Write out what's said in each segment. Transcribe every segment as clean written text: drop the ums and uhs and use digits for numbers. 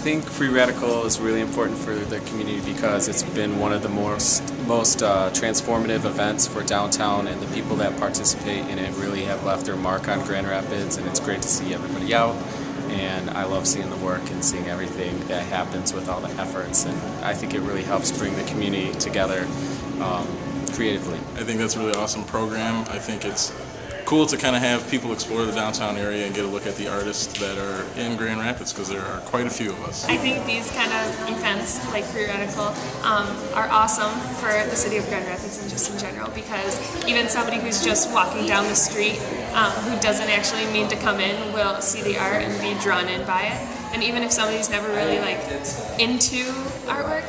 think Free Radical is really important for the community because it's been one of the most transformative events for downtown, and the people that participate in it really have left their mark on Grand Rapids, and it's great to see everybody out. And I love seeing the work and seeing everything that happens with all the efforts, and I think it really helps bring the community together creatively. I think that's a really awesome program. I think it's cool to kind of have people explore the downtown area and get a look at the artists that are in Grand Rapids, because there are quite a few of us. I think these kind of events, like Free Radical, are awesome for the city of Grand Rapids and just in general, because even somebody who's just walking down the street who doesn't actually mean to come in will see the art and be drawn in by it. And even if somebody's never really into artwork,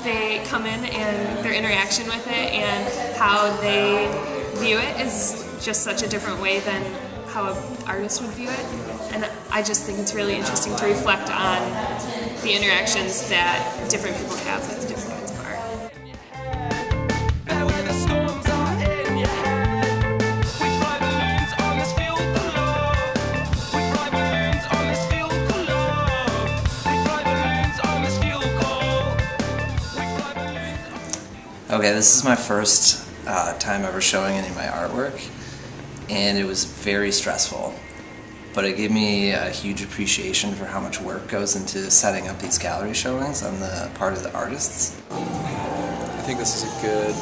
they come in and their interaction with it and how they view it is just such a different way than how an artist would view it. And I just think it's really interesting to reflect on the interactions that different people have with different kinds of art. Okay, this is my first time ever showing any of my artwork, and it was very stressful, but it gave me a huge appreciation for how much work goes into setting up these gallery showings on the part of the artists. I think this is a good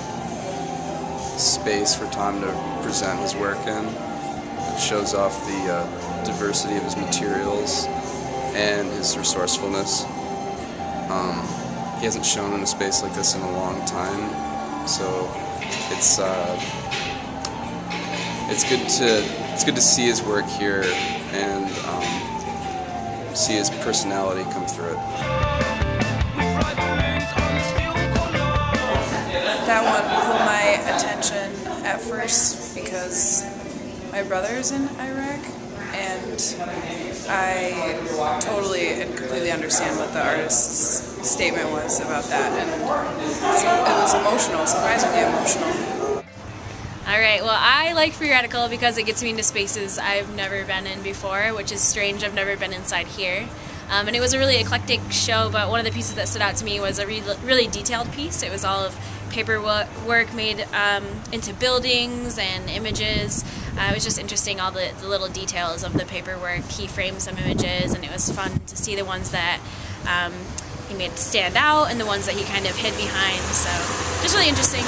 space for Tom to present his work in. It shows off the diversity of his materials and his resourcefulness. He hasn't shown in a space like this in a long time, so it's good to see his work here and see his personality come through it. That one pulled my attention at first because my brother's in Iraq, and I totally and completely understand what the artist's statement was about that, and it was emotional, surprisingly emotional. Alright, well, I like Free Radical because it gets me into spaces I've never been in before, which is strange. I've never been inside here. And it was a really eclectic show, but one of the pieces that stood out to me was a really detailed piece. It was all of paper work made into buildings and images. It was just interesting, all the little details of the paperwork. He framed some images, and it was fun to see the ones that he made stand out and the ones that he kind of hid behind. So just really interesting.